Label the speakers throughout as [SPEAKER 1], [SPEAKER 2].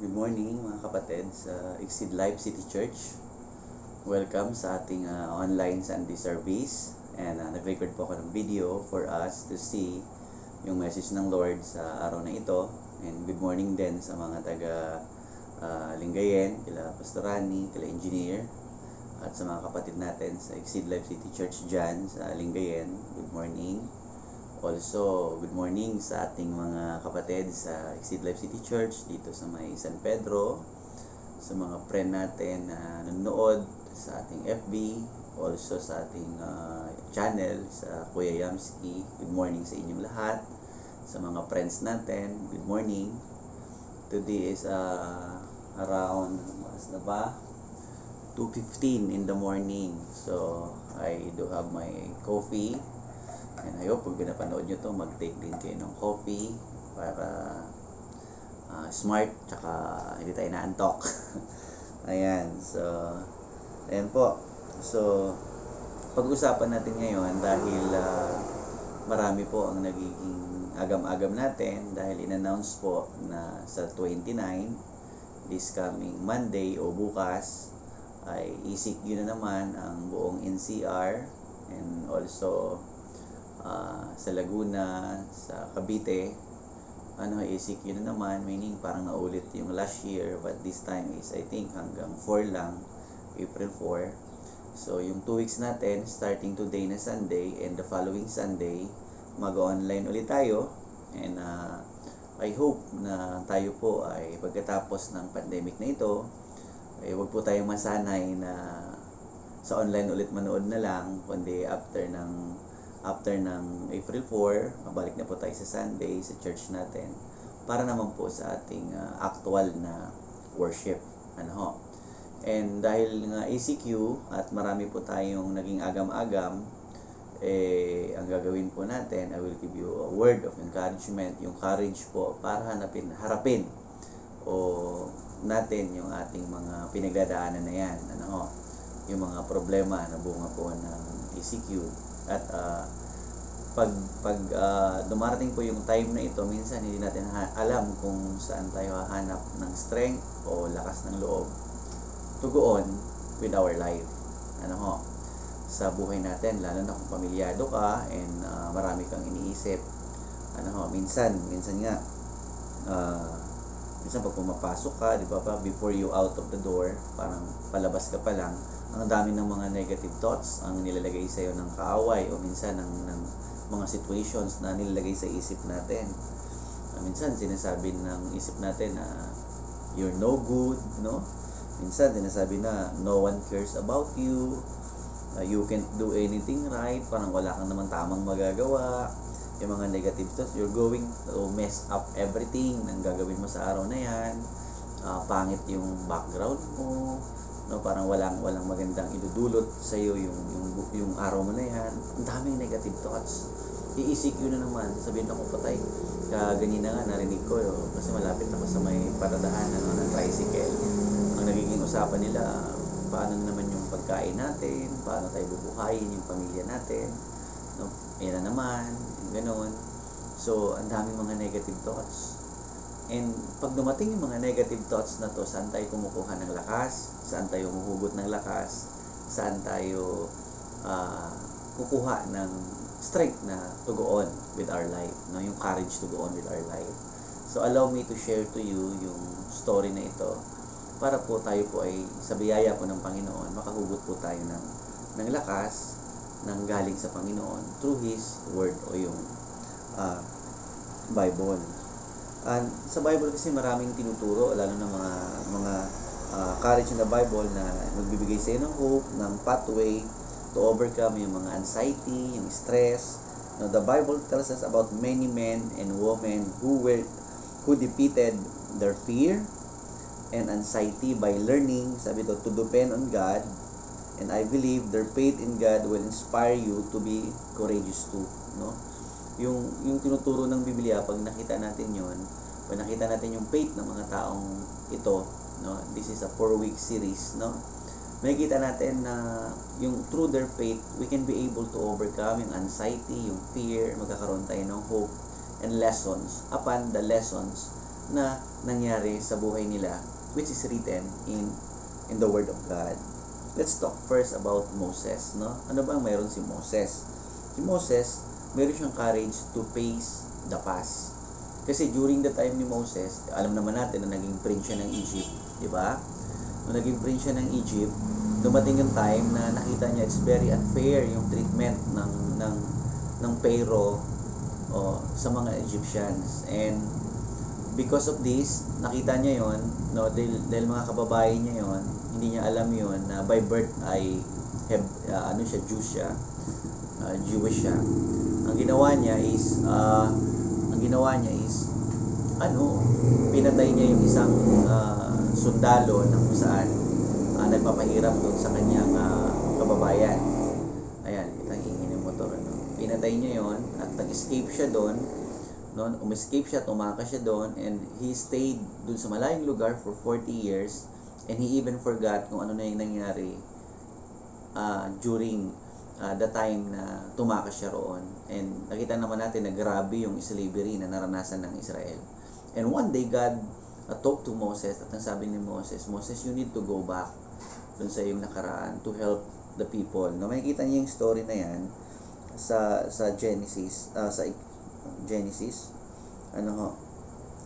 [SPEAKER 1] Good morning mga kapatid sa Exceed Life City Church. Welcome sa ating online Sunday service. And nag-record po ako ng video for us to see yung message ng Lord sa araw na ito. And good morning din sa mga taga Lingayen, kila Pastor Rani, kila Engineer, at sa mga kapatid natin sa Exceed Life City Church dyan sa Lingayen. Good morning. Also, good morning sa ating mga kapatid sa Exceed Life City Church dito sa may San Pedro, sa mga friend natin na nanonood sa ating FB, also sa ating channel sa Kuya Yamski. Good morning sa inyong lahat. Sa mga friends natin, good morning. Today is around, oras na ba? 2:15 in the morning. So, I do have my coffee. And I hope pag pinapanood nyo to, mag-take din kayo ng coffee para smart, tsaka hindi tayo naantok. Ayan, so ayan po. So pag-usapan natin ngayon dahil marami po ang nagiging agam-agam natin dahil in-announce po na sa 29 this coming Monday o bukas ay ECQ na naman ang buong NCR, and also sa Laguna, sa Cavite, ECQ na naman, meaning parang naulit yung last year, but this time is I think hanggang 4 lang, April 4. So yung 2 weeks natin, starting today na Sunday and the following Sunday, mag-online ulit tayo. And I hope na tayo po ay pagkatapos ng pandemic na ito, ay wag po tayong masanay na sa online ulit manood na lang, kundi after ng April 4, mabalik na po tayo sa Sunday sa church natin para naman po sa ating actual na worship. And dahil nga ECQ at marami po tayong naging agam-agam, ang gagawin po natin, I will give you a word of encouragement, yung courage po para harapin o natin yung ating mga pinagdadaanan na yan, yung mga problema na bunga po ng ECQ. At pag dumarating po yung time na ito, minsan hindi natin alam kung saan tayo hahanap ng strength o lakas ng loob to go on with our life sa buhay natin, lalo na kung pamilyado ka and marami kang iniisip. Minsan nga minsan pag pumapasok ka, di ba, before you out of the door, parang palabas ka pa lang, ang dami ng mga negative thoughts ang nilalagay sa iyo ng kaaway o minsan ng mga situations na nilalagay sa isip natin. Minsan sinasabi ng isip natin na you're no good, minsan sinasabi na no one cares about you, you can't do anything right, parang wala kang naman tamang magagawa. Yung mga negative thoughts, you're going to mess up everything nang gagawin mo sa araw na yan. Pangit yung background mo, parang walang magandang idudulot sa iyo yung araw mo na yan. Ang daming negative thoughts. I-ECQ na naman, sabihin ako patay. Ganyan na nga narinig ko, kasi malapit ako sa may paradaanan ng tricycle. Ang nagiging usapan nila, paano naman yung pagkain natin, paano tayo bubuhayin yung pamilya natin, yan na naman, ganoon. So ang daming mga negative thoughts. And pag dumating yung mga negative thoughts na to, saan tayo kumukuha ng lakas? Saan tayo huhugot ng lakas? Saan tayo kukuha ng strength na to go on with our life, yung courage to go on with our life? So allow me to share to you yung story na ito para po tayo po ay sa biyaya po ng Panginoon, makahugot po tayo ng lakas nang galing sa Panginoon through His Word o yung Bible. And sa Bible kasi maraming tinuturo, lalo na mga courage in the Bible na magbibigay sa iyo ng hope, ng pathway to overcome yung mga anxiety, yung stress. The Bible tells us about many men and women who defeated their fear and anxiety by learning, sabi to depend on God. And I believe their faith in God will inspire you to be courageous too, Yung tinuturo ng Biblia, pag nakita natin yung faith ng mga taong ito, this is a 4-week series, makikita natin na yung through their faith, we can be able to overcome yung anxiety, yung fear, magkakaroon tayo ng hope and lessons upon the lessons na nangyari sa buhay nila, which is written in the Word of God. Let's talk first about Moses, no? Ano bang mayroon si Moses? Si Moses, mayroon siyang courage to face the past. Kasi during the time ni Moses, alam naman natin na naging prince siya ng Egypt, di ba? Nung naging prince siya ng Egypt, dumating yung time na nakita niya it's very unfair yung treatment ng Pharaoh sa mga Egyptians. And because of this, nakita niya yon, no, dahil mga kababayan niya yon, hindi niya alam yon na by birth ay Jewish siya. Ang ginawa niya is pinatay niya yung isang sundalo na kung saan nagpapahirap doon sa kanyang kababayan. Ayan, kitang ingin yung motor, ano. Pinatay niya yon at nag-escape siya doon. Noon, umescape siya, tumakas siya doon, and he stayed doon sa malayong lugar for 40 years, and he even forgot kung ano na yung nangyari during the time na tumakas siya roon. And nakita naman natin na grabe yung slavery na naranasan ng Israel. And one day, God talked to Moses, at ang sabi ni Moses, you need to go back doon sa iyong nakaraan to help the people. No, makikita niyo yung story na yan sa Genesis,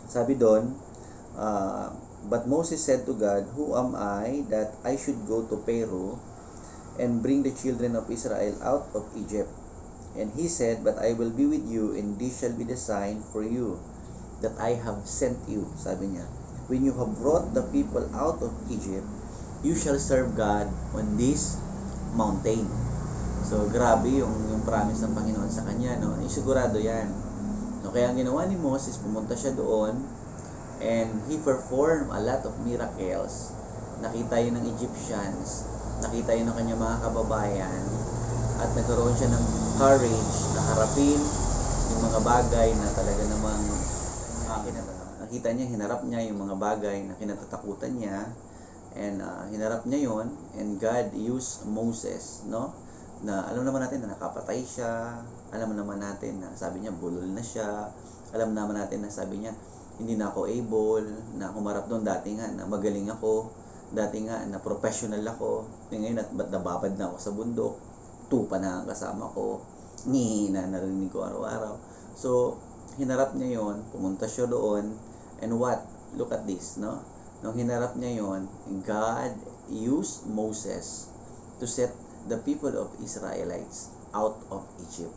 [SPEAKER 1] sabi doon, but Moses said to God, who am I that I should go to Pharaoh and bring the children of Israel out of Egypt? And he said, but I will be with you, and this shall be the sign for you that I have sent you. Sabi niya, when you have brought the people out of Egypt, you shall serve God on this mountain. So grabe yung promise ng Panginoon sa kanya, no? Sigurado yan. No, kaya ang ginawa ni Moses, pumunta siya doon, and he performed a lot of miracles. Nakita yun ng Egyptians, nakita yun ng kanyang mga kababayan, at nagkaroon siya ng courage na harapin yung mga bagay na talaga namang nakita niya, hinarap niya yung mga bagay na kinatatakutan niya, and hinarap niya yon, and God used Moses, no? Na alam naman natin na nakapatay siya, alam naman natin na sabi niya bulol na siya, alam naman natin na sabi niya hindi na ako able na humarap doon. Dati nga na magaling ako, dati nga na professional ako, ngayon at ba't nababad na ako sa bundok, tupa na ang kasama ko, na narinig ko araw-araw. So hinarap niya yon, pumunta siya doon, and what? Look at this, no? Nung hinarap niya yon, God used Moses to set the people of Israelites out of Egypt.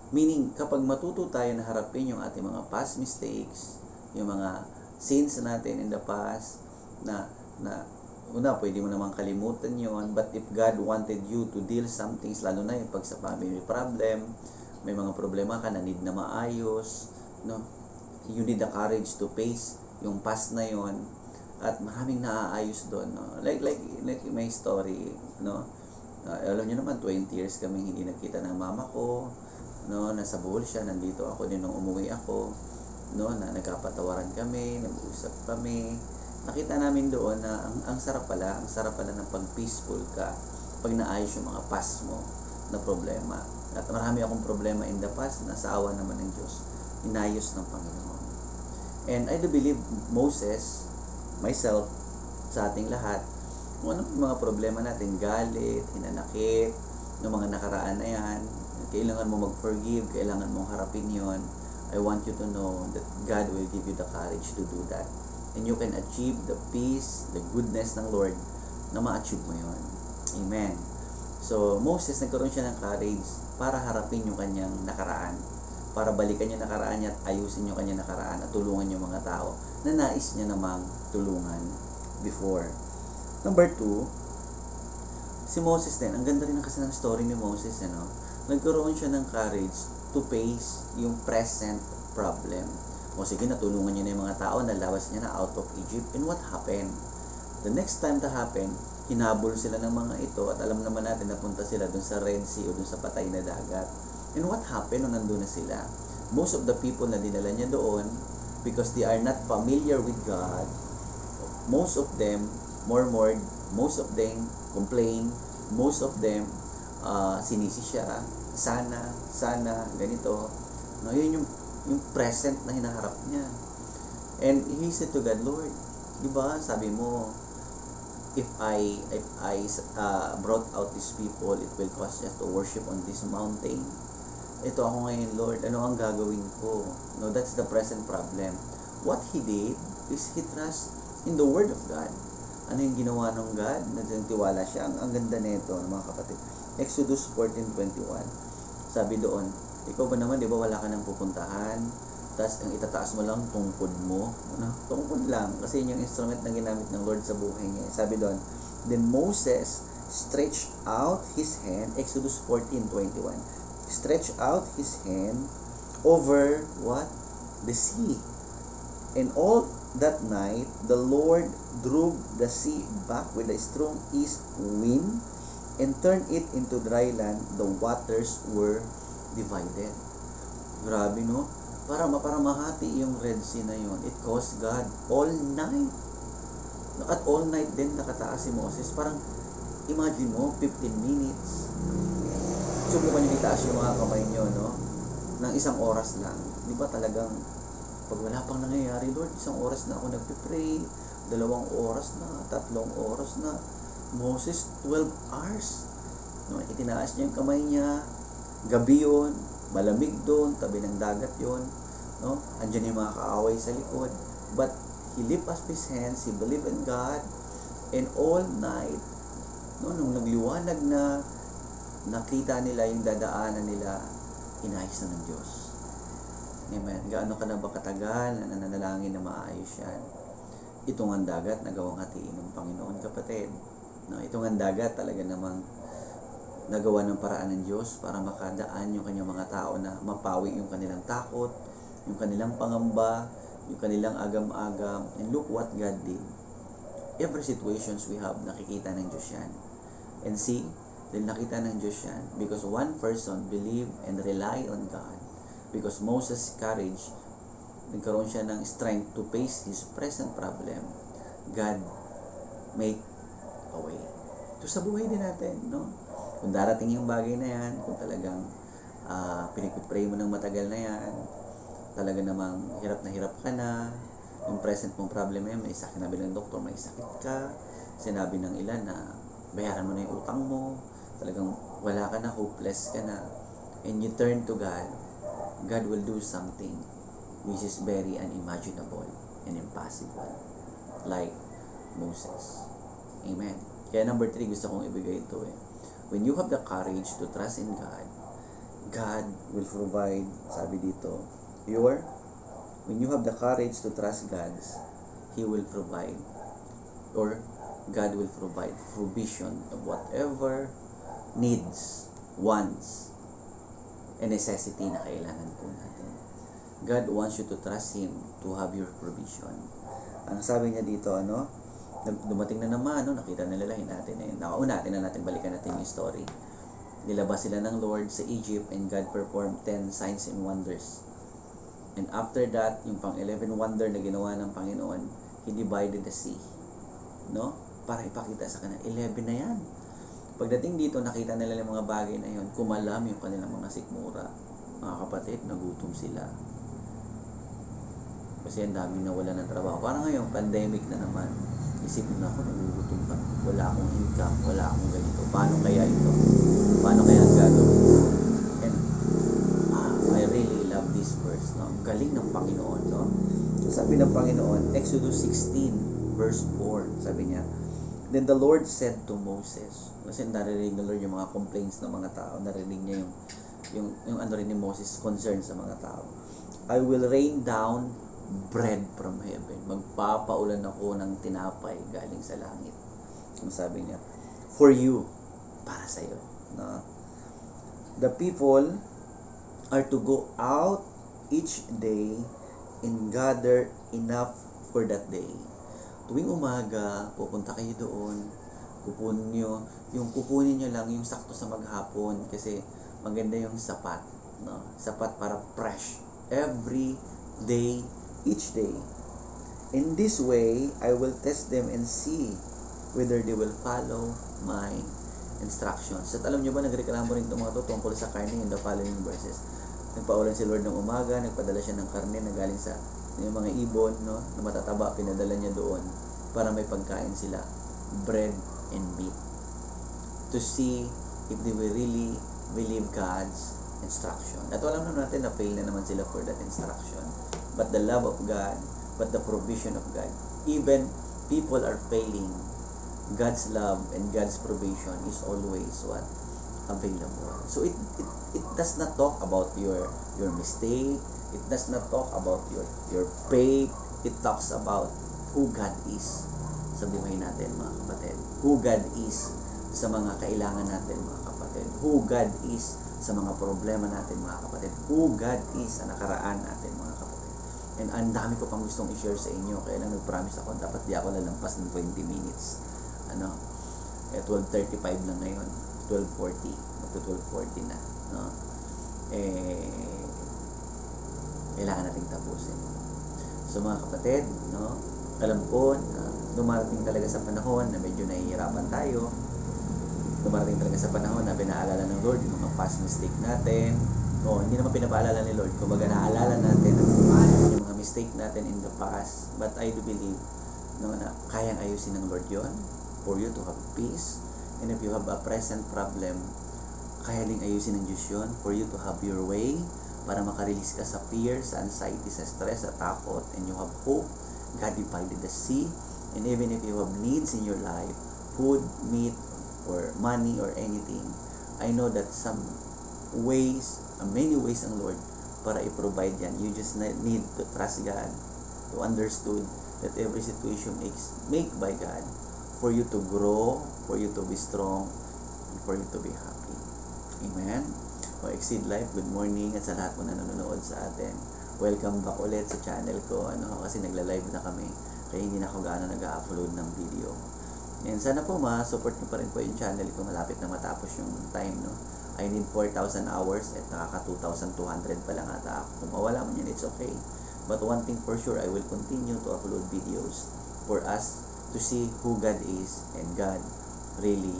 [SPEAKER 1] Meaning, kapag matuto tayo na harapin yung ating mga past mistakes, yung mga sins natin in the past, una, pwede mo namang kalimutan yon, but if God wanted you to deal some things, lalo na yung pag sa family problem, may mga problema ka na need na maayos, no? You need the courage to face yung past na yon, at maraming naaayos doon, no? Like my story, no? Alam niyo naman, 20 years kami hindi nagkita ng mama ko, no? Nasa Bohol siya, nandito ako din nung umuwi ako, no? Na nagkapatawaran kami, nag-usap kami. Nakita namin doon na ang sarap pala ng pag-peaceful ka pag naayos yung mga past mo na problema. At marami akong problema in the past na sa awa naman ng Diyos, inayos ng Panginoon. And I do believe Moses, myself, sa ating lahat, kung ano yung mga problema natin, galit, hinanakit, ng mga nakaraan na yan, kailangan mo mag-forgive, kailangan mong harapin yon. I want you to know that God will give you the courage to do that. And you can achieve the peace, the goodness ng Lord na ma-achieve mo yon. Amen. So, Moses, nagkaroon siya ng courage para harapin yung kanyang nakaraan, para balikan yung nakaraan niya at ayusin yung kanyang nakaraan at tulungan yung mga tao na nais niya namang tulungan before. Number 2, si Moses din, ang ganda rin kasi ng story ni Moses, ano? Nagkaroon siya ng courage to face yung present problem. O sige, natulungan niya na yung mga tao, nalawas niya na out of Egypt. And what happened? The next time to happen, hinabol sila ng mga ito, at alam naman natin napunta sila dun sa Red Sea o dun sa patay na dagat. And what happened nung nandun na sila? Most of the people na dinala niya doon, because they are not familiar with God, most of them murmured, most of them complained, most of them sinisi siya, sana, ganito. No, yun yung present na hinaharap niya. And he said to God, Lord, di ba sabi mo, if I brought out these people, it will cause us to worship on this mountain. Ito ako ngayon, Lord, ano ang gagawin ko? No, that's the present problem. What he did is he trust in the word of God. Ano yung ginawa ng God? Nagtiwala siya. Ang ganda nito, mga kapatid. Exodus 14:21. Sabi doon, ikaw ba naman, di ba wala ka nang pupuntahan? Tapos ang itataas mo lang tungkod mo. Ano? Tungkod lang. Kasi yun yung instrument na ginamit ng Lord sa buhay niya. Sabi doon, then Moses stretched out his hand, Exodus 14:21. Stretched out his hand over what? The sea. And all that night, the Lord drove the sea back with a strong east wind and turned it into dry land. The waters were divided. Grabe, no? Para mahati yung Red Sea na yun. It cost God all night. At all night din nakataas si Moses. Parang, imagine mo, 15 minutes. Subukan nyo itaas yung mga kamay nyo, no? Nang isang oras lang. Di ba talagang, pag wala pang nangyayari, Lord, isang oras na ako nagpipray, 2 oras na, 3 oras na. Moses, 12 hours. No? Itinaas niya yung kamay niya, gabi yun, malamig doon, tabi ng dagat yun, no? Andiyan yung mga kaaway sa likod. But he lift up his hands, he believed in God, and all night, no, nung nagliwanag na, nakita nila yung dadaanan nila, inayos na ng Diyos. Amen. Gaano ka na ba katagal na nananalangin na maayos yan? Itong ang dagat na gawang hatiin ng Panginoon, kapatid. No, itong ang dagat talaga namang nagawa ng paraan ng Diyos para makadaan yung kanyang mga tao na mapawi yung kanilang takot, yung kanilang pangamba, yung kanilang agam-agam. And look what God did. Every situations we have, nakikita ng Diyos yan. And see, dahil nakita ng Diyos yan, because one person believed and rely on God. Because Moses' courage, nagkaroon siya ng strength to face his present problem. God make a way. Ito sa buhay din natin, no? Kung darating yung bagay na yan, kung talagang pinag-pray mo ng matagal na yan, talaga namang hirap ka na, yung present mong problem yan, may sakit na bilang doktor, may sakit ka, sinabi ng ilan na bayaran mo na yung utang mo, talagang wala ka na, hopeless ka na, and you turn to God, God will do something which is very unimaginable and impossible, like Moses. Amen. Kaya number 3, gusto kong ibigay ito eh. When you have the courage to trust in God, God will provide, sabi dito, when you have the courage to trust God, He will provide, or God will provide provision of whatever needs, wants, and necessity na kailangan po natin. God wants you to trust Him to have your provision. Ang sabi niya dito, dumating na naman, nakita na nila natin natin na natin, balikan natin yung story. Nilabas sila ng Lord sa Egypt, and God performed 10 signs and wonders. And after that, yung pang 11 wonder na ginawa ng Panginoon, He divided the sea, no? Para ipakita sa kanila, 11 na yan. Pagdating dito, nakita nila yung mga bagay na yun, kumalam yung kanilang mga sikmura. Mga kapatid, nagutom sila. Kasi ang daming nawala ng trabaho. Parang ngayon, pandemic na naman. Isipin na ako, nagugutom ka. Wala akong income, wala akong ganito. Paano kaya ito? Paano kaya ang gagawin? And I really love this verse, no? Galing ng Panginoon, no? Sabi ng Panginoon, Exodus 16, verse 4, sabi niya, then the Lord said to Moses, kasi narinig ng Lord yung mga complaints ng mga tao, narinig niya yung ano rin ni Moses, concern sa mga tao. I will rain down bread from heaven. Magpapaulan ako ng tinapay galing sa langit. Sabi niya, for you, para sa iyo. No? The people are to go out each day and gather enough for that day. Tuwing umaga, pupunta kayo doon, kukunin nyo lang yung sakto sa maghapon, kasi maganda yung sapat, no? Sapat para fresh every day, each day. In this way, I will test them and see whether they will follow my instructions. At alam nyo ba, nagreklamo rin itong mga to tungkol sa karne in the following verses. Nagpaulan si Lord ng umaga, nagpadala siya ng karne na galing sa Yung mga ibon, no, na matataba, pinadala niya doon para may pagkain sila, bread and meat, to see if they will really believe God's instruction. At alam naman natin na fail na naman sila for that instruction. But the love of God, but the provision of God, even people are failing, God's love and God's provision is always what? Available. So it does not talk about your mistake. It does not talk about your faith. It talks about who God is sa buhay natin, mga kapatid. Who God is sa mga kailangan natin, mga kapatid. Who God is sa mga problema natin, mga kapatid. Who God is sa nakaraan natin, mga kapatid. And ang dami ko pang gustong i-share sa inyo. Kaya lang nag-promise ako, dapat di ako lalampas ng 20 minutes. 12:35 lang ngayon. 12:40. Magto 12:40 na. No? Kailangan nating tapusin. So mga kapatid, no? Alam ko na dumarating talaga sa panahon na medyo nahihirapan tayo. Dumarating talaga sa panahon na pinaalala ng Lord yung mga past mistake natin. Hindi naman pinapaalala ni Lord. Kumbaga naalala natin yung mga mistake natin in the past. But I do believe na kayang ayusin ng Lord yon for you to have peace. And if you have a present problem, kaya ding ayusin ng Diyos yun for you to have your way, para makarelease ka sa fear, sa anxiety, sa stress, sa takot, and you have hope. God divided the sea. And even if you have needs in your life, food, meat, or money, or anything, I know that some ways, many ways ang Lord para i-provide yan. You just need to trust God, to understood that every situation is made by God for you to grow, for you to be strong, and for you to be happy. Amen? Exceed Life, good morning, at sa lahat mo na nanonood sa atin. Welcome back ulit sa channel ko, kasi nagla-live na kami, kaya hindi na ako gaano nag-upload ng video. And sana po ma-support nyo pa rin po yung channel ko, malapit na matapos yung time, no? I need 4,000 hours at nakaka 2,200 pa lang ata ako. Kung mawala man yun, it's okay. But one thing for sure, I will continue to upload videos for us to see who God is, and God really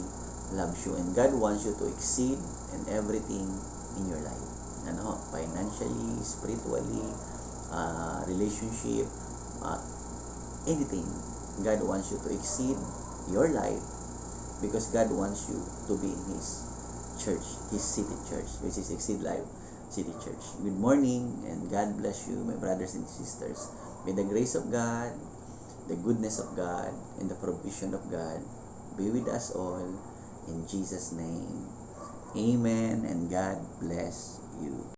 [SPEAKER 1] loves you, and God wants you to exceed in everything in your life. Financially, spiritually, relationship, anything. God wants you to exceed your life because God wants you to be in His church, His city church, which is Exceed Life City Church. Good morning, and God bless you, my brothers and sisters. May the grace of God, the goodness of God, and the provision of God be with us all in Jesus' name. Amen, and God bless you.